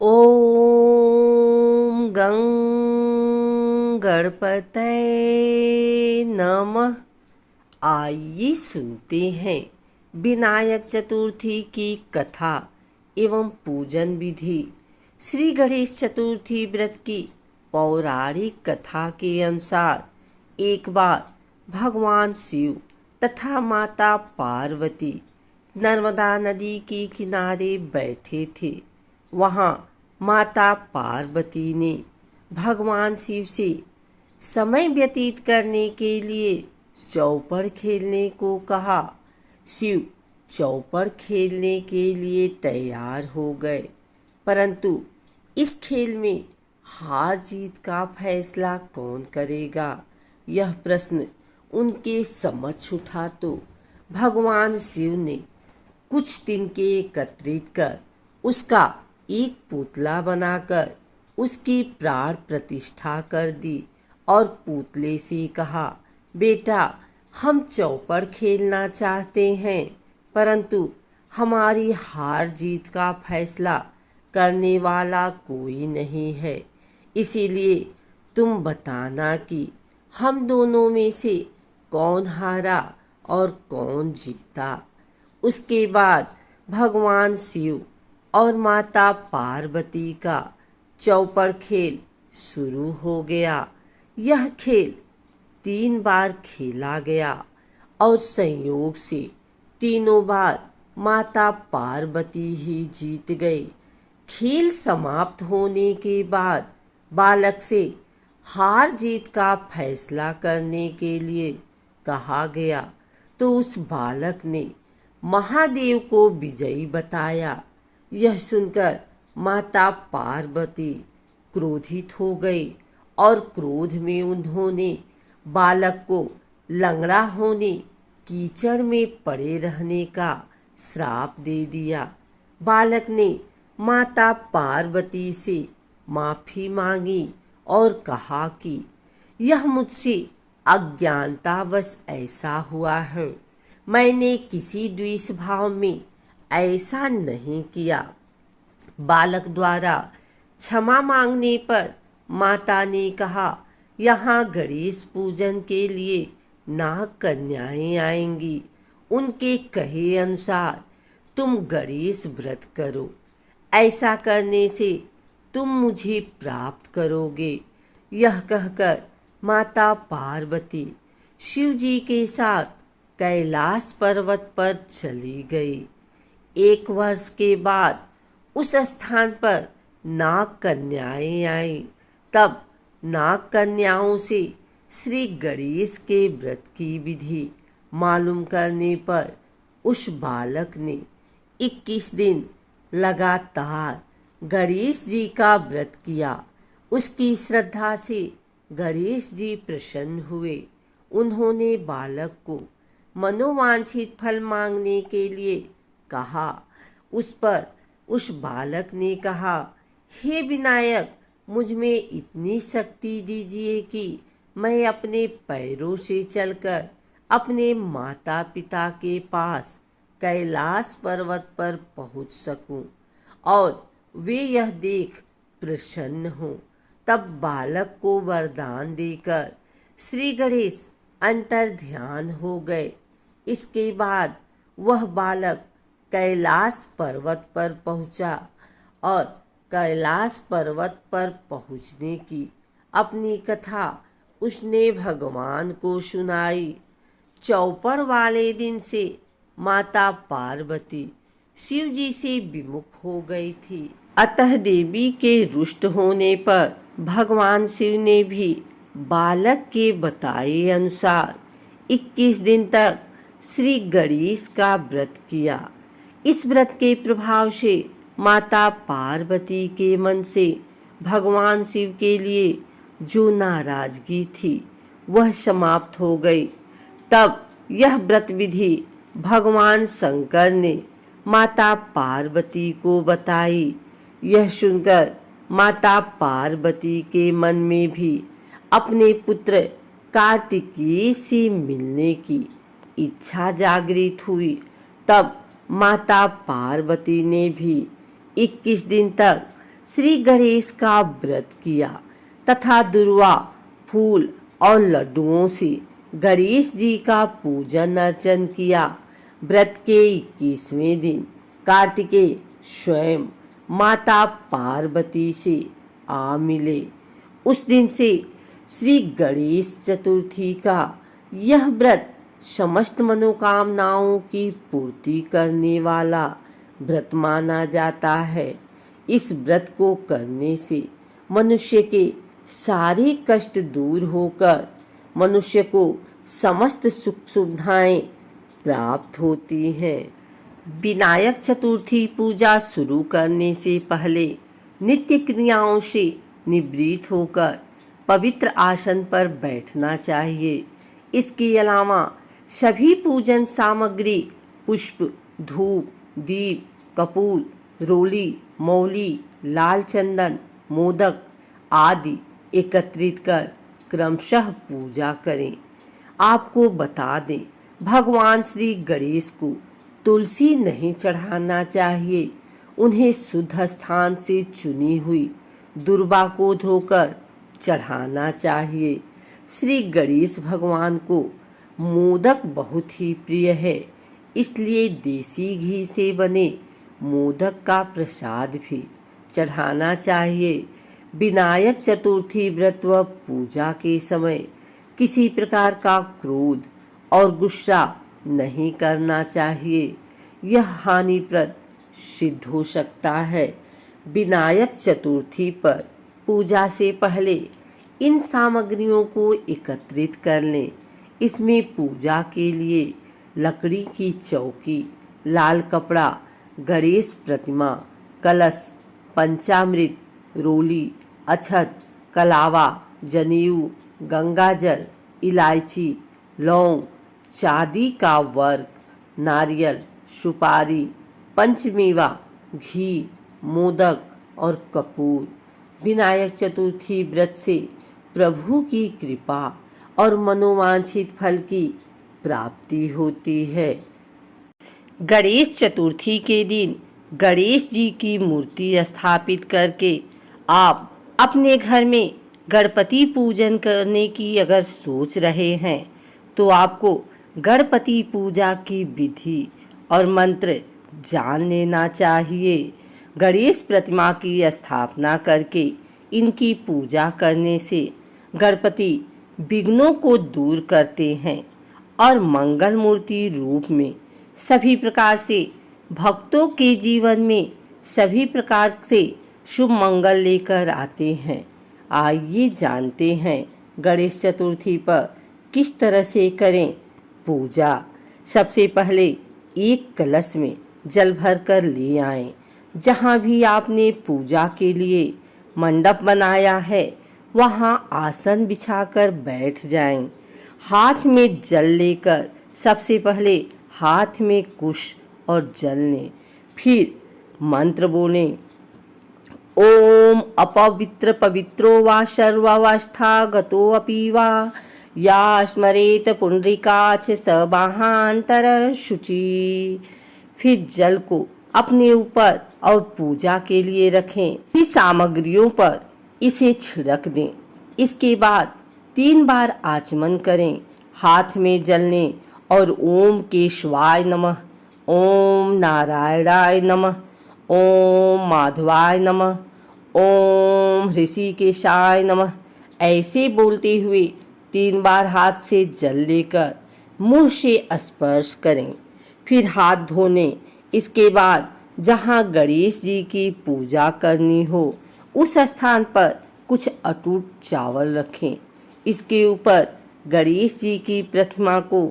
ओम गं गणपतये नमः। आइए सुनते हैं विनायक चतुर्थी की कथा एवं पूजन विधि। श्री गणेश चतुर्थी व्रत की पौराणिक कथा के अनुसार एक बार भगवान शिव तथा माता पार्वती नर्मदा नदी के किनारे बैठे थे। वहाँ माता पार्वती ने भगवान शिव से समय व्यतीत करने के लिए चौपड़ खेलने को कहा। शिव चौपड़ खेलने के लिए तैयार हो गए, परंतु इस खेल में हार जीत का फैसला कौन करेगा, यह प्रश्न उनके समक्ष उठा तो भगवान शिव ने कुछ तिनके एकत्रित कर उसका एक पुतला बनाकर उसकी प्राण प्रतिष्ठा कर दी और पुतले से कहा, बेटा, हम चौपड़ खेलना चाहते हैं, परंतु हमारी हार जीत का फैसला करने वाला कोई नहीं है। इसीलिए तुम बताना कि हम दोनों में से कौन हारा और कौन जीता। उसके बाद भगवान शिव और माता पार्वती का चौपड़ खेल शुरू हो गया। यह खेल 3 बार खेला गया और संयोग से तीनों बार माता पार्वती ही जीत गई। खेल समाप्त होने के बाद बालक से हार जीत का फैसला करने के लिए कहा गया, तो उस बालक ने महादेव को विजयी बताया। यह सुनकर माता पार्वती क्रोधित हो गई और क्रोध में उन्होंने बालक को लंगड़ा होने, कीचड़ में पड़े रहने का श्राप दे दिया। बालक ने माता पार्वती से माफी मांगी और कहा कि यह मुझसे अज्ञानतावश ऐसा हुआ है, मैंने किसी द्वेष भाव में ऐसा नहीं किया। बालक द्वारा क्षमा मांगने पर माता ने कहा, यहाँ गणेश पूजन के लिए नाग कन्याएं आएंगी, उनके कहे अनुसार तुम गणेश व्रत करो, ऐसा करने से तुम मुझे प्राप्त करोगे। यह कहकर माता पार्वती शिव जी के साथ कैलाश पर्वत पर चली गई। 1 वर्ष के बाद उस स्थान पर नाग कन्याएं आईं। तब नाग कन्याओं से श्री गणेश के व्रत की विधि मालूम करने पर उस बालक ने 21 दिन लगातार गणेश जी का व्रत किया। उसकी श्रद्धा से गणेश जी प्रसन्न हुए। उन्होंने बालक को मनोवांछित फल मांगने के लिए कहा। उस पर उस बालक ने कहा, हे विनायक, मुझ में इतनी शक्ति दीजिए कि मैं अपने पैरों से चलकर अपने माता पिता के पास कैलाश पर्वत पर पहुंच सकूं और वे यह देख प्रसन्न हों। तब बालक को वरदान देकर श्री गणेश अंतर्ध्यान हो गए। इसके बाद वह बालक कैलाश पर्वत पर पहुंचा और कैलाश पर्वत पर पहुंचने की अपनी कथा उसने भगवान को सुनाई। चौपड़ वाले दिन से माता पार्वती शिव जी से विमुख हो गई थी। अतः देवी के रुष्ट होने पर भगवान शिव ने भी बालक के बताए अनुसार 21 दिन तक श्री गणेश का व्रत किया। इस व्रत के प्रभाव से माता पार्वती के मन से भगवान शिव के लिए जो नाराजगी थी वह समाप्त हो गई। तब यह व्रत विधि भगवान शंकर ने माता पार्वती को बताई। यह सुनकर माता पार्वती के मन में भी अपने पुत्र कार्तिकेय से मिलने की इच्छा जागृत हुई। तब माता पार्वती ने भी 21 दिन तक श्री गणेश का व्रत किया तथा दुर्वा फूल और लड्डुओं से गणेश जी का पूजन अर्चन किया। व्रत के 21वें दिन कार्तिकेय स्वयं माता पार्वती से आ मिले। उस दिन से श्री गणेश चतुर्थी का यह व्रत समस्त मनोकामनाओं की पूर्ति करने वाला व्रत माना जाता है। इस व्रत को करने से मनुष्य के सारे कष्ट दूर होकर मनुष्य को समस्त सुख सुविधाएं प्राप्त होती हैं। विनायक चतुर्थी पूजा शुरू करने से पहले नित्य क्रियाओं से निवृत्त होकर पवित्र आसन पर बैठना चाहिए। इसके अलावा सभी पूजन सामग्री पुष्प, धूप, दीप, कपूर, रोली, मौली, लाल चंदन, मोदक आदि एकत्रित कर क्रमशः पूजा करें। आपको बता दें, भगवान श्री गणेश को तुलसी नहीं चढ़ाना चाहिए। उन्हें शुद्ध स्थान से चुनी हुई दुर्वा को धोकर चढ़ाना चाहिए। श्री गणेश भगवान को मोदक बहुत ही प्रिय है, इसलिए देसी घी से बने मोदक का प्रसाद भी चढ़ाना चाहिए। विनायक चतुर्थी व्रत व पूजा के समय किसी प्रकार का क्रोध और गुस्सा नहीं करना चाहिए, यह हानिप्रद सिद्ध हो सकता है। विनायक चतुर्थी पर पूजा से पहले इन सामग्रियों को एकत्रित कर लें। इसमें पूजा के लिए लकड़ी की चौकी, लाल कपड़ा, गणेश प्रतिमा, कलश, पंचामृत, रोली, अक्षत, कलावा, जनेऊ, गंगाजल, इलायची, लौंग, चांदी का वर्क, नारियल, सुपारी, पंचमेवा, घी, मोदक और कपूर। विनायक चतुर्थी व्रत से प्रभु की कृपा और मनोवांछित फल की प्राप्ति होती है। गणेश चतुर्थी के दिन गणेश जी की मूर्ति स्थापित करके आप अपने घर में गणपति पूजन करने की अगर सोच रहे हैं तो आपको गणपति पूजा की विधि और मंत्र जान लेना चाहिए। गणेश प्रतिमा की स्थापना करके इनकी पूजा करने से गणपति विघ्नों को दूर करते हैं और मंगल मूर्ति रूप में सभी प्रकार से भक्तों के जीवन में सभी प्रकार से शुभ मंगल लेकर आते हैं। आइए जानते हैं गणेश चतुर्थी पर किस तरह से करें पूजा। सबसे पहले एक कलश में जल भर कर ले आएं। जहाँ भी आपने पूजा के लिए मंडप बनाया है वहाँ आसन बिछाकर बैठ जाएं। हाथ में जल लेकर सबसे पहले हाथ में कुश और जल लें, फिर मंत्र बोलें। ओम अपवित्र पवित्रो वा सर्वावस्था गतो अपि वा या स्मरेत पुंडरीकाक्ष सबाहांतर शुचि। फिर जल को अपने ऊपर और पूजा के लिए रखें। इस सामग्रियों पर इसे छिड़क दें। इसके बाद 3 बार आचमन करें। हाथ में जल लें और ओम केशवाय नमः, ओम नारायणाय नमः, ओम माधवाय नमः, ओम ऋषिकेशाय नमः ऐसे बोलते हुए 3 बार हाथ से जल लेकर मुंह से स्पर्श करें। फिर हाथ धोने। इसके बाद जहाँ गणेश जी की पूजा करनी हो उस स्थान पर कुछ अटूट चावल रखें। इसके ऊपर गणेश जी की प्रतिमा को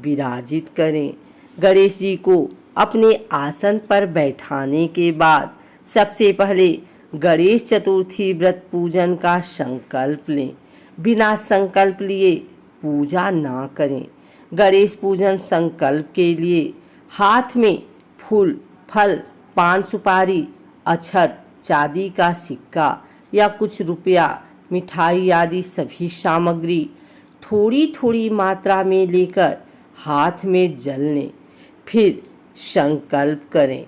विराजित करें। गणेश जी को अपने आसन पर बैठाने के बाद सबसे पहले गणेश चतुर्थी व्रत पूजन का संकल्प लें। बिना संकल्प लिए पूजा ना करें। गणेश पूजन संकल्प के लिए हाथ में फूल, फल, पान सुपारी, अक्षत, चांदी का सिक्का या कुछ रुपया, मिठाई आदि सभी सामग्री थोड़ी थोड़ी मात्रा में लेकर हाथ में जल लें। फिर संकल्प करें।